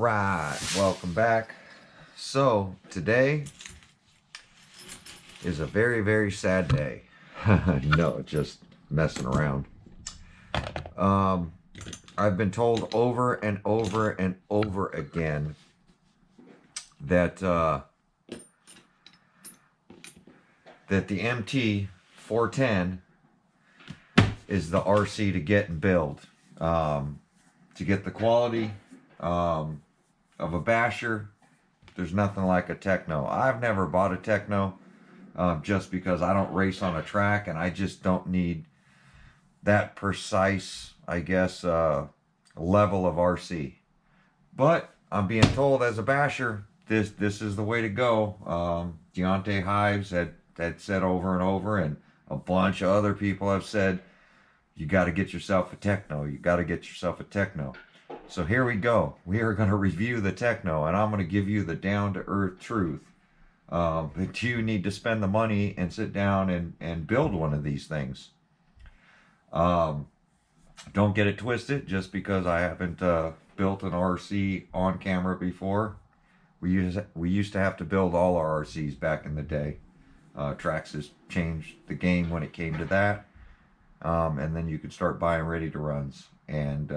right, welcome back. So today is a very, very sad day. No, just messing around. I've been told over and over and over again that that the MT-410 is the RC to get and build, to get the quality of a basher. There's nothing like a Tekno. I've never bought a Tekno just because I don't race on a track and I just don't need that precise, I guess, level of RC. But I'm being told as a basher, this is the way to go. Deontay Hives had said over and over, and a bunch of other people have said, you got to get yourself a Tekno. You got to get yourself a Tekno. So here we go. We are going to review the Tekno, and I'm going to give you the down-to-earth truth. That you need to spend the money and sit down and build one of these things. Don't get it twisted. Just because I haven't built an RC on camera before, we used to have to build all our RCs back in the day. Trax has changed the game when it came to that. And then you could start buying ready to runs, and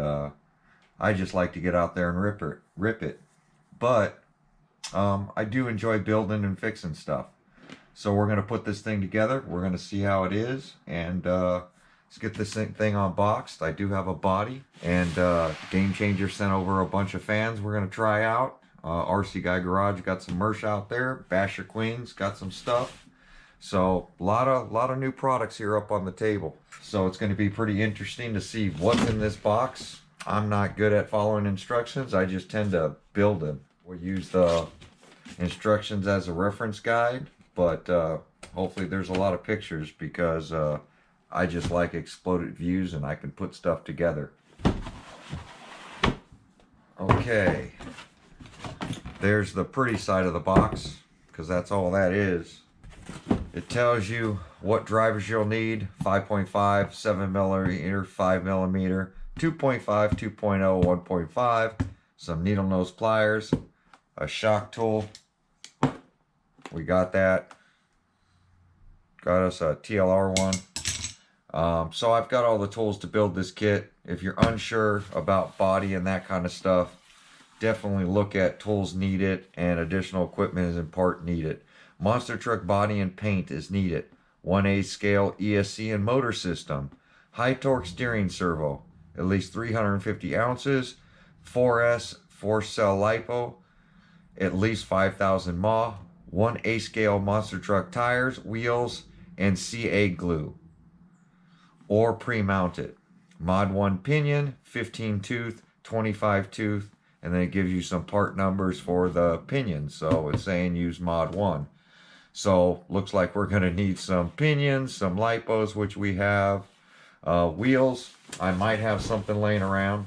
I just like to get out there and rip it. But I do enjoy building and fixing stuff. So we're going to put this thing together. We're going to see how it is, and let's get this thing unboxed. I do have a body, and Game Changer sent over a bunch of fans we're going to try out. RC Guy Garage got some merch out there. Basher Queens got some stuff. So a lot of new products here up on the table. So it's going to be pretty interesting to see what's in this box. I'm not good at following instructions. I just tend to build them. We'll use the instructions as a reference guide, but hopefully there's a lot of pictures, because I just like exploded views and I can put stuff together. Okay, there's the pretty side of the box, because that's all that is. It tells you what drivers you'll need: 5.5, 7mm, 5mm, 2.5, 2.0, 1.5, some needle nose pliers, a shock tool. We got that. Got us a TLR one. So I've got all the tools to build this kit. If you're unsure about body and that kind of stuff, definitely look at tools needed and additional equipment and part needed. Monster truck body and paint is needed. 1/8 scale ESC and motor system. High torque steering servo. At least 350 ounces. 4S 4-cell lipo. At least 5,000 mAh. 1/8 scale monster truck tires, wheels, and CA glue. Or pre-mounted. Mod 1 pinion, 15 tooth, 25 tooth, and then it gives you some part numbers for the pinions. So it's saying use mod 1. So looks like we're going to need some pinions, some lipos, which we have. Wheels, I might have something laying around.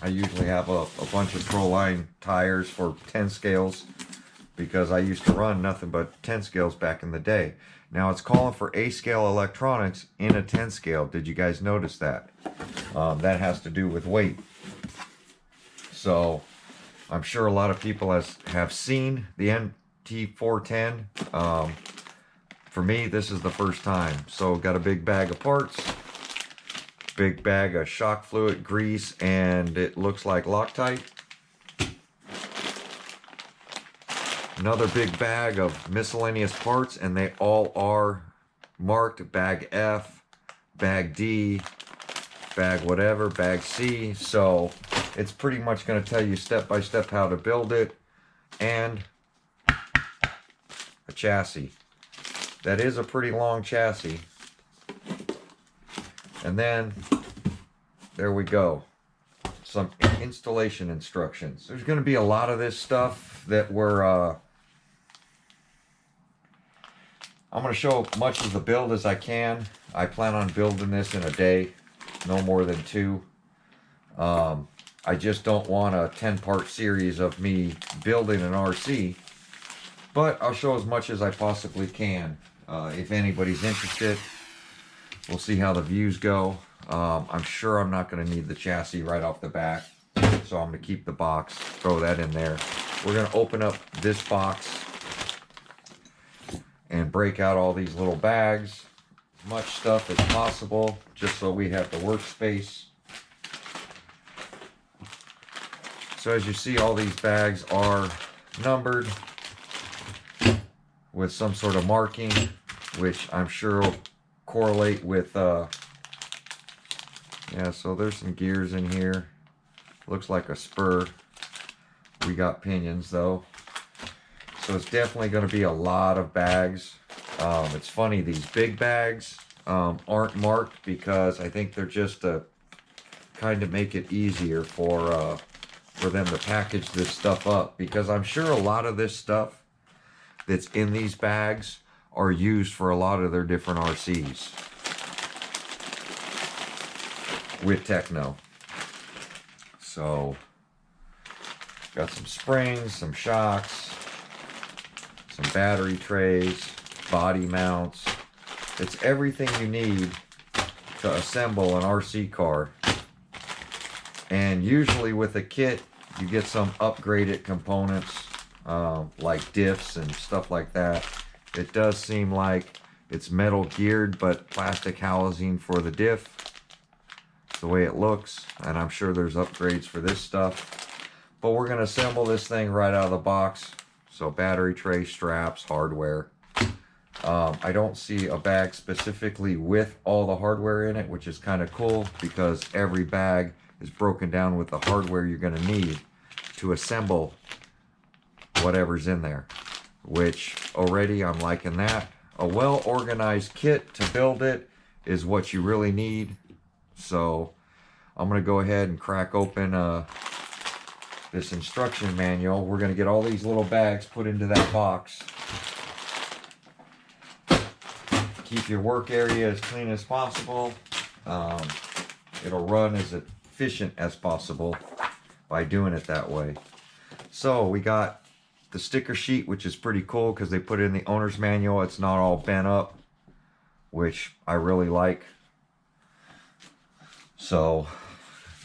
I usually have a bunch of Proline tires for 10 scales, because I used to run nothing but 10 scales back in the day. Now it's calling for A-scale electronics in a 10 scale. Did you guys notice that? That has to do with weight. So I'm sure a lot of people have seen the MT-410. For me, this is the first time. So got a big bag of parts, big bag of shock fluid, grease, and it looks like Loctite. Another big bag of miscellaneous parts, and they all are marked bag F, bag D, bag whatever, bag C. So it's pretty much going to tell you step by step how to build it, and a chassis. That is a pretty long chassis. And then there we go. Some installation instructions. There's going to be a lot of this stuff that I'm going to show as much of the build as I can. I plan on building this in a day, no more than 2. I just don't want a 10-part series of me building an RC, but I'll show as much as I possibly can. If anybody's interested, we'll see how the views go. I'm sure I'm not going to need the chassis right off the bat. So I'm going to keep the box, throw that in there. We're going to open up this box and break out all these little bags. As much stuff as possible, just so we have the workspace. So as you see, all these bags are numbered with some sort of marking, which I'm sure will correlate with, yeah, so there's some gears in here. Looks like a spur. We got pinions though. So it's definitely going to be a lot of bags. It's funny, these big bags aren't marked because I think they're just to kind of make it easier for them to package this stuff up, because I'm sure a lot of this stuff that's in these bags are used for a lot of their different RCs with Tekno. So got some springs, some shocks, some battery trays, body mounts. It's everything you need to assemble an RC car. And usually with a kit, you get some upgraded components like diffs and stuff like that. It does seem like it's metal geared, but plastic housing for the diff. The way it looks, and I'm sure there's upgrades for this stuff. But we're going to assemble this thing right out of the box. So battery tray, straps, hardware. I don't see a bag specifically with all the hardware in it, which is kind of cool because every bag is broken down with the hardware you're going to need to assemble whatever's in there, which already I'm liking that. A well-organized kit to build it is what you really need. So I'm going to go ahead and crack open this instruction manual. We're going to get all these little bags put into that box. Keep your work area as clean as possible. It'll run as efficient as possible by doing it that way. So we got the sticker sheet, which is pretty cool because they put it in the owner's manual. It's not all bent up, which I really like. So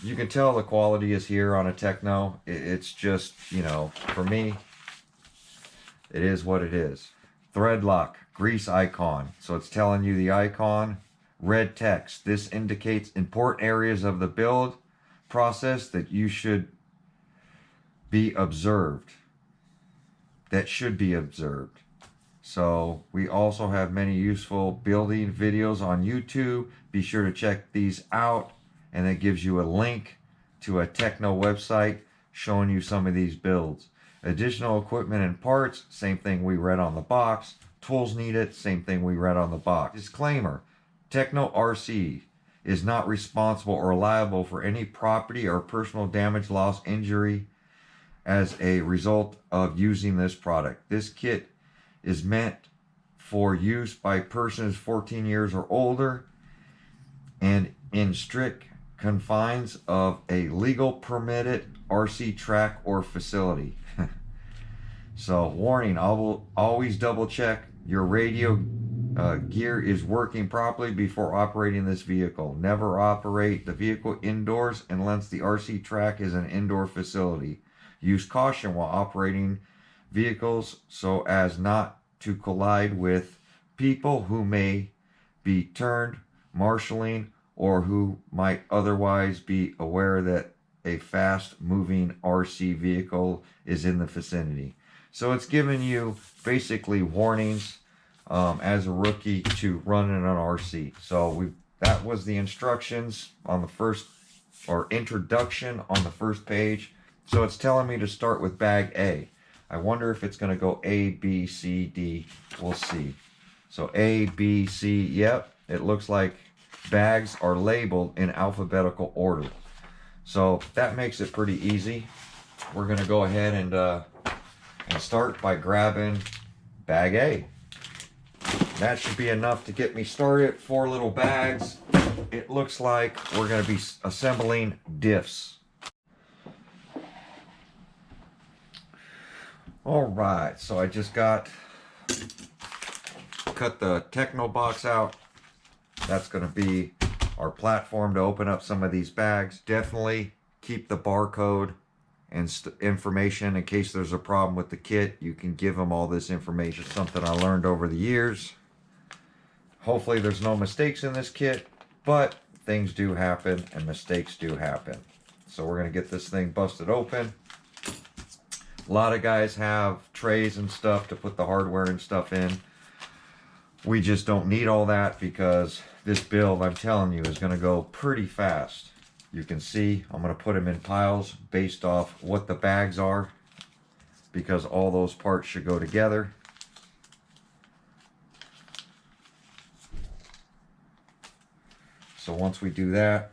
you can tell the quality is here on a Tekno. It's just, you know, for me, it is what it is. Thread lock, grease icon. So it's telling you the icon. Red text. This indicates important areas of the build process that you should be observed. That should be observed. So we also have many useful building videos on YouTube. Be sure to check these out. And it gives you a link to a Tekno website showing you some of these builds. Additional equipment and parts, same thing we read on the box. Tools needed, same thing we read on the box. Disclaimer, Tekno RC is not responsible or liable for any property or personal damage, loss, injury as a result of using this product. This kit is meant for use by persons 14 years or older and in strict confines of a legal permitted RC track or facility. So warning, I will always double check your radio gear is working properly before operating this vehicle. Never operate the vehicle indoors unless the RC track is an indoor facility. Use caution while operating vehicles so as not to collide with people who may be turned, marshalling, or who might otherwise be aware that a fast-moving RC vehicle is in the vicinity. So it's giving you basically warnings as a rookie to run in an RC. So that was the instructions on the first, or introduction on the first page. So it's telling me to start with bag A. I wonder if it's going to go A, B, C, D. We'll see. So A, B, C, yep. It looks like bags are labeled in alphabetical order. So that makes it pretty easy. We're going to go ahead and start by grabbing bag A. That should be enough to get me started. 4 little bags. It looks like we're going to be assembling diffs. Alright, so I just cut the Tekno box out. That's going to be our platform to open up some of these bags. Definitely keep the barcode and information in case there's a problem with the kit. You can give them all this information. Something I learned over the years. Hopefully there's no mistakes in this kit, but things do happen and mistakes do happen. So we're going to get this thing busted open. A lot of guys have trays and stuff to put the hardware and stuff in. We just don't need all that because this build, I'm telling you, is going to go pretty fast. You can see I'm going to put them in piles based off what the bags are, because all those parts should go together. So once we do that,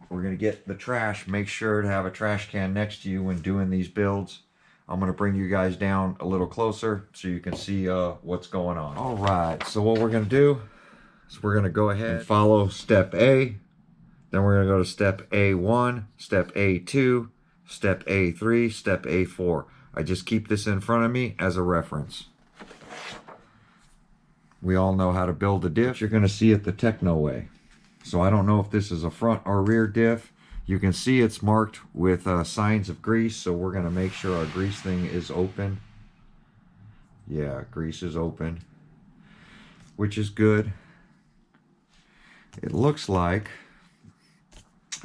we're going to get the trash. Make sure to have a trash can next to you when doing these builds. I'm going to bring you guys down a little closer so you can see what's going on. All right, so what we're going to do is we're going to go ahead and follow step A. Then we're going to go to step A1, step A2, step A3, step A4. I just keep this in front of me as a reference. We all know how to build a diff. You're going to see it the Tekno way. So I don't know if this is a front or rear diff. You can see it's marked with signs of grease, so we're going to make sure our grease thing is open. Yeah, grease is open, which is good. It looks like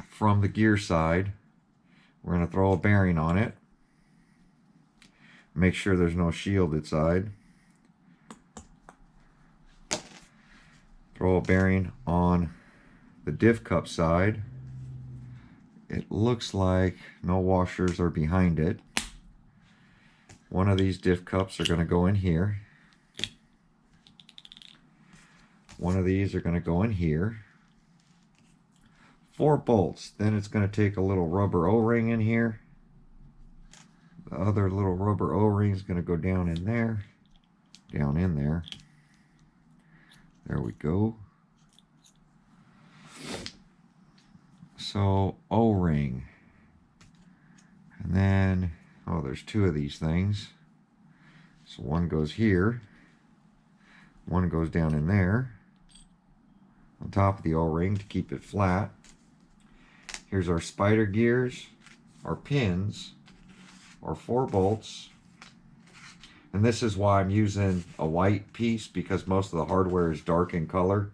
from the gear side, we're going to throw a bearing on it. Make sure there's no shielded side. Throw a bearing on the diff cup side. It looks like no washers are behind it. One of these diff cups are going to go in here. One of these are going to go in here. 4 bolts. Then it's going to take a little rubber O-ring in here. The other little rubber O-ring is going to go down in there. Down in there. There we go. So O-ring, and then there's 2 of these things. So one goes here, one goes down in there on top of the O-ring to keep it flat. Here's our spider gears, our pins, our 4 bolts, and this is why I'm using a white piece, because most of the hardware is dark in color.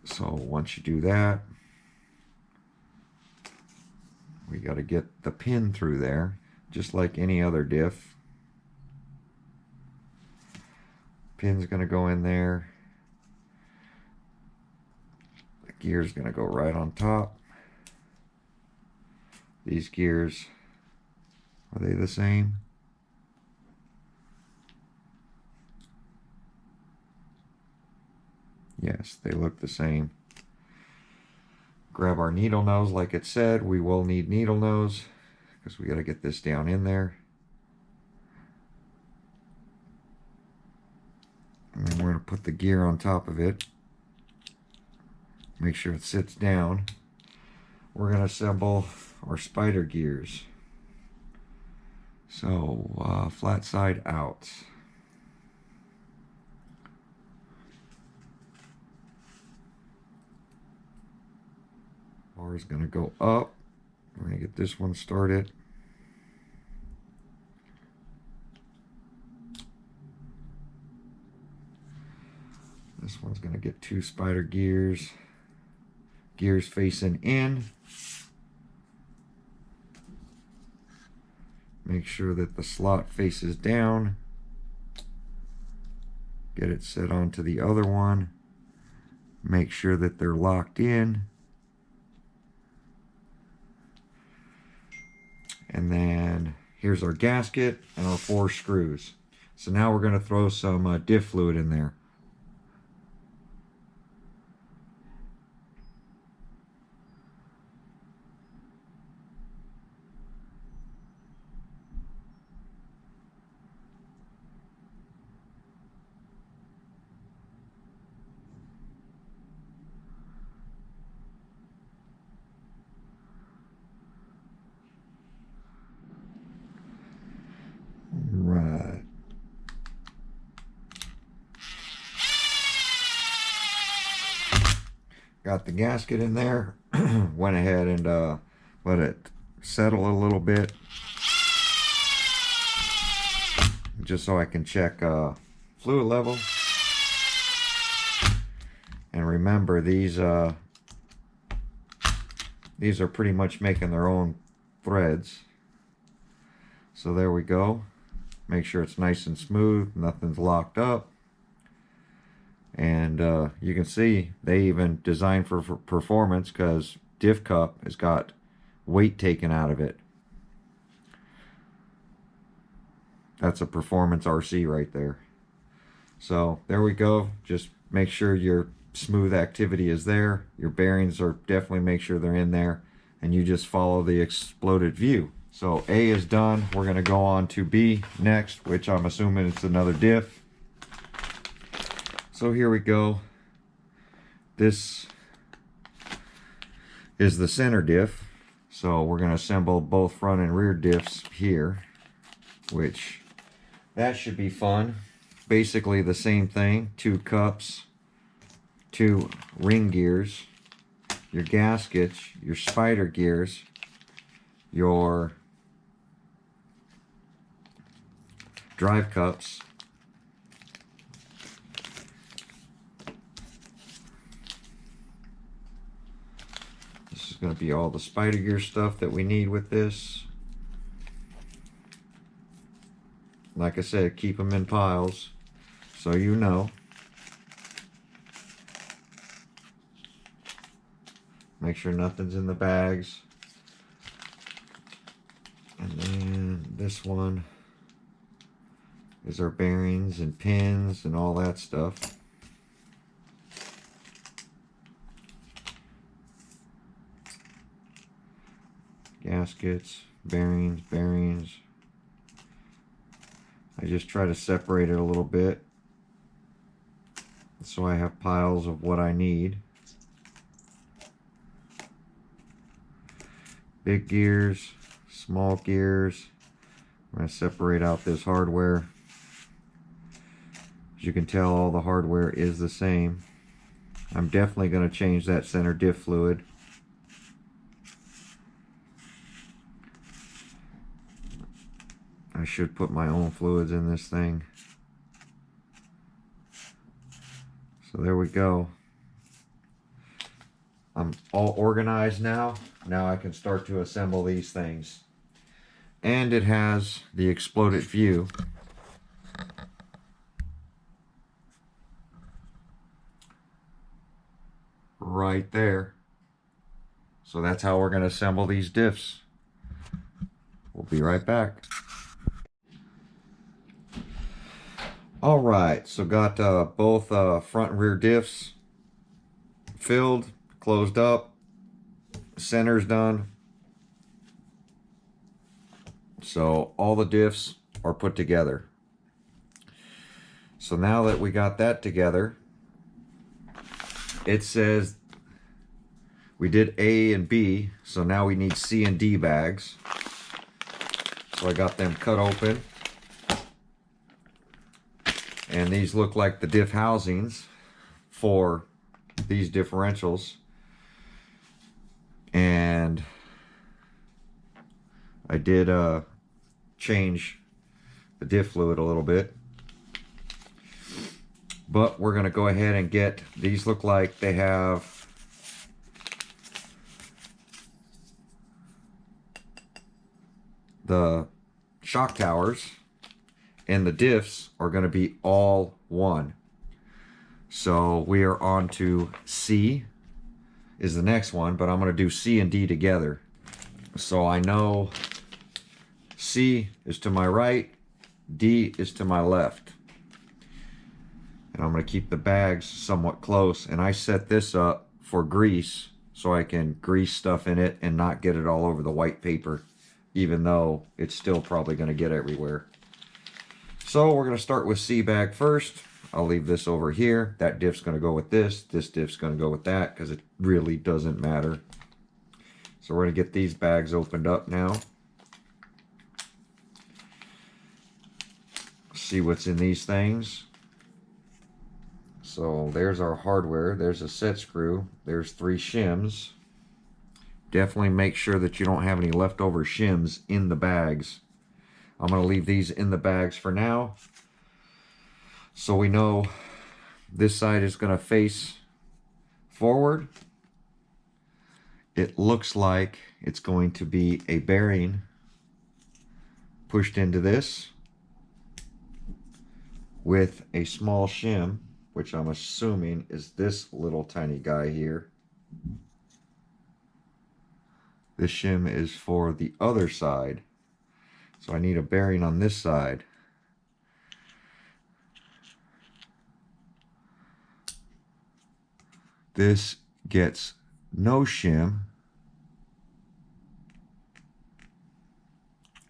So once you do that, we got to get the pin through there, just like any other diff. Pin's going to go in there. The gear's going to go right on top. These gears, are they the same? Yes, they look the same. Grab our needle nose like it said. We will need needle nose because we got to get this down in there. And then we're going to put the gear on top of it. Make sure it sits down. We're going to assemble our spider gears. So, flat side out. Bar is going to go up. We're going to get this one started. This one's going to get 2 spider gears. Gears facing in. Make sure that the slot faces down. Get it set onto the other one. Make sure that they're locked in. And then here's our gasket and our 4 screws. So now we're going to throw some diff fluid in there. Right. Got the gasket in there. went ahead and let it settle a little bit, just so I can check fluid level. And remember, these are pretty much making their own threads. So there we go. Make sure it's nice and smooth, nothing's locked up. And you can see they even designed for performance, because diff cup has got weight taken out of it. That's a performance RC right there. So there we go. Just make sure your smooth activity is there. Your bearings are definitely, make sure they're in there, and you just follow the exploded view. So A is done. We're going to go on to B next, which I'm assuming it's another diff. So here we go. This is the center diff. So we're going to assemble both front and rear diffs here, which that should be fun. Basically the same thing. 2 cups, 2 ring gears, your gaskets, your spider gears, your drive cups, this is going to be all the spider gear stuff that we need with this. Like I said, keep them in piles so you know. Make sure nothing's in the bags. And then this one is our bearings and pins and all that stuff. Gaskets, bearings. I just try to separate it a little bit so I have piles of what I need. Big gears, small gears. I'm going to separate out this hardware. As you can tell, all the hardware is the same. I'm definitely going to change that center diff fluid. I should put my own fluids in this thing. So there we go. I'm all organized now. Now I can start to assemble these things. And it has the exploded view. Right there. So that's how we're going to assemble these diffs. We'll be right back. Alright, so got both front and rear diffs filled, closed up, center's done. So all the diffs are put together. So now that we got that together, it says we did A and B, so now we need C and D bags. So I got them cut open. And these look like the diff housings for these differentials. And I did change the diff fluid a little bit. But we're going to go ahead and get, these look like they have the shock towers, and the diffs are going to be all one. So we are on to C is the next one, but I'm going to do C and D together. So I know C is to my right, D is to my left. And I'm going to keep the bags somewhat close, and I set this up for grease so I can grease stuff in it and not get it all over the white paper, even though it's still probably going to get everywhere. So we're going to start with C bag first. I'll leave this over here. That diff's going to go with this. This diff's going to go with that because it really doesn't matter. So we're going to get these bags opened up now. See what's in these things. So there's our hardware. There's a set screw. There's 3 shims. definitely make sure that you don't have any leftover shims in the bags. I'm going to leave these in the bags for now, so we know this side is going to face forward. It looks like it's going to be a bearing pushed into this with a small shim, which I'm assuming is this little tiny guy here. This shim is for the other side, so I need a bearing on this side. This gets no shim.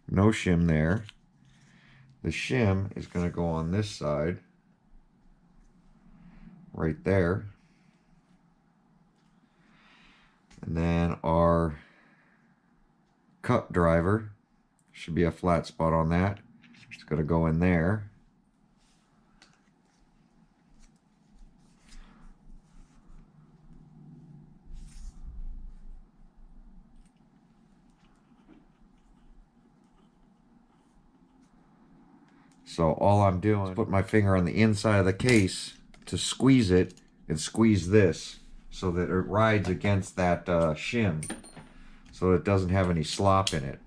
No shim there. The shim is going to go on this side, right there. And then our cup driver, should be a flat spot on that. It's going to go in there. So all I'm doing is put my finger on the inside of the case to squeeze it and squeeze this so that it rides against that shim, so it doesn't have any slop in it.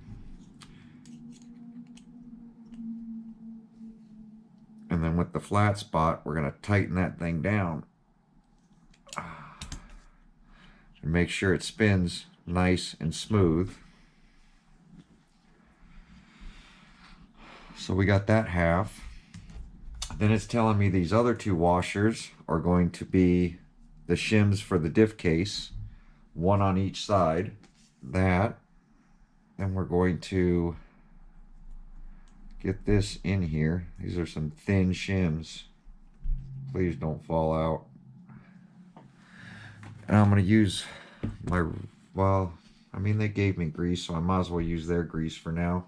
And then with the flat spot, we're going to tighten that thing down and make sure it spins nice and smooth. So we got that half. Then it's telling me these other two washers are going to be the shims for the diff case, one on each side. That. Then we're going to get this in here. These are some thin shims. Please don't fall out. And I'm going to use my, well, I mean, they gave me grease, so I might as well use their grease for now.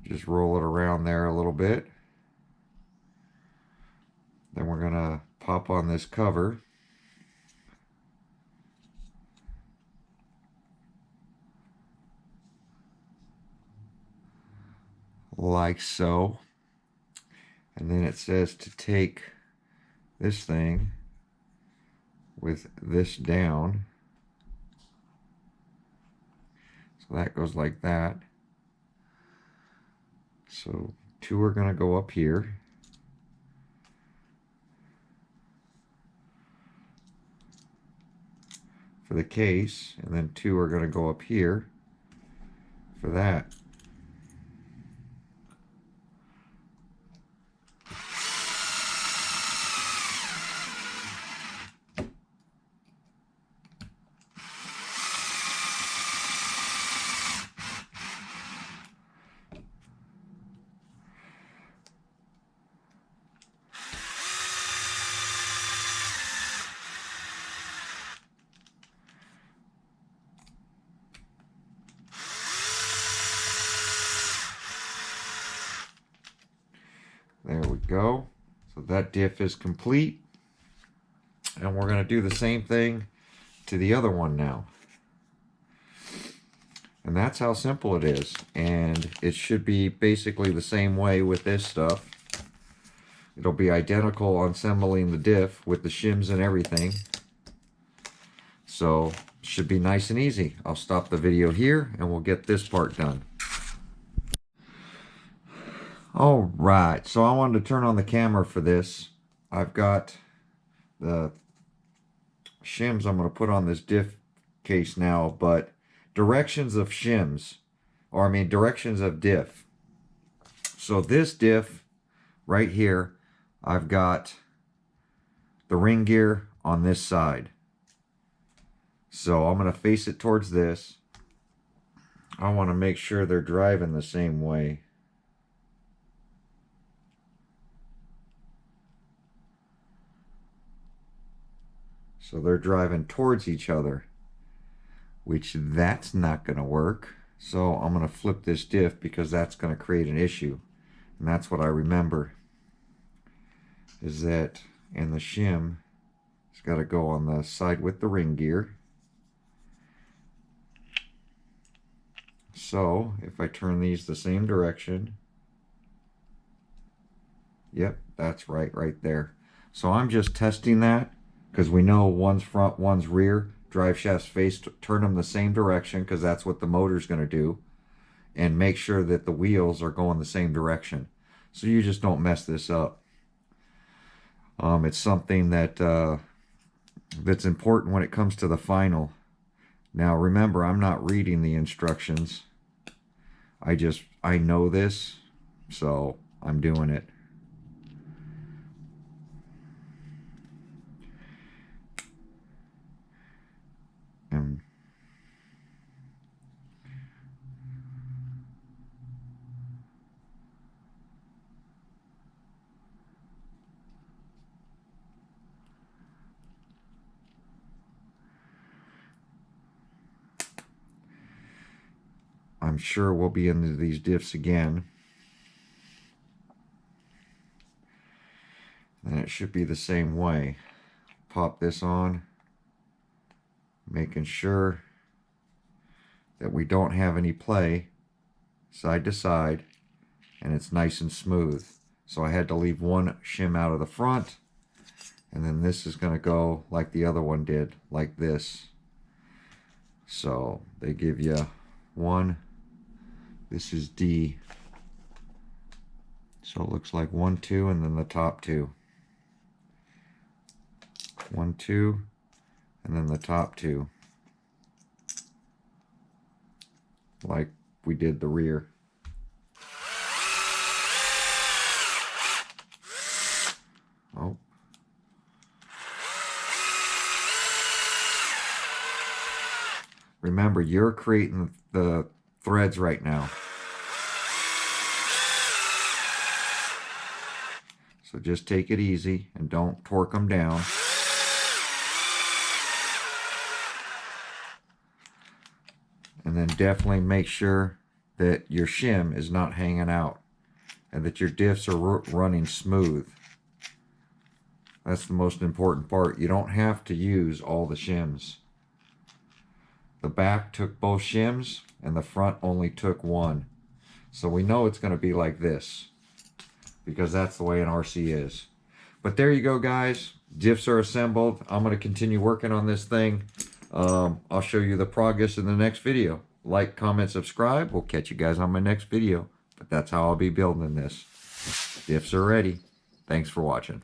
Just roll it around there a little bit. Then we're going to pop on this cover. Like so. And then it says to take this thing with this down. So that goes like that. So two are going to go up here. For the case, and then two are going to go up here for that. There we go. So that diff is complete. And we're going to do the same thing to the other one now. And that's how simple it is. And it should be basically the same way with this stuff. It'll be identical assembling the diff with the shims and everything. So should be nice and easy. I'll stop the video here and we'll get this part done. All right, so I wanted to turn on the camera for this. I've got the shims I'm going to put on this diff case now, but directions of shims, or I mean directions of diff. So this diff right here, I've got the ring gear on this side. So I'm going to face it towards this. I want to make sure they're driving the same way. So they're driving towards each other. which that's not going to work. So I'm going to flip this diff because that's going to create an issue. And that's what I remember, is that in the shim, it's got to go on the side with the ring gear. So if I turn these the same direction, yep, that's right there. So I'm just testing that because we know one's front, one's rear. Drive shafts face, turn them the same direction because that's what the motor's going to do. And make sure that the wheels are going the same direction, so you just don't mess this up. It's something that that's important when it comes to the final. Now remember, I'm not reading the instructions. I know this, so I'm doing it. And I'm sure we'll be into these diffs again. And it should be the same way. Pop this on, making sure that we don't have any play side to side, and it's nice and smooth. So I had to leave one shim out of the front, and then this is going to go like the other one did, like this. So they give you one. This is D. So it looks like 1, 2, and then the top two. 1, 2, and then the top two. Like we did the rear. Oh. Remember, you're creating the threads right now. So just take it easy and don't torque them down. And then definitely make sure that your shim is not hanging out and that your diffs are running smooth. That's the most important part. You don't have to use all the shims. The back took both shims and the front only took one. So we know it's going to be like this because that's the way an RC is. But there you go, guys. Diffs are assembled. I'm going to continue working on this thing. I'll show you the progress in the next video. Like, comment, subscribe. We'll catch you guys on my next video. But that's how I'll be building this. Diffs are ready. Thanks for watching.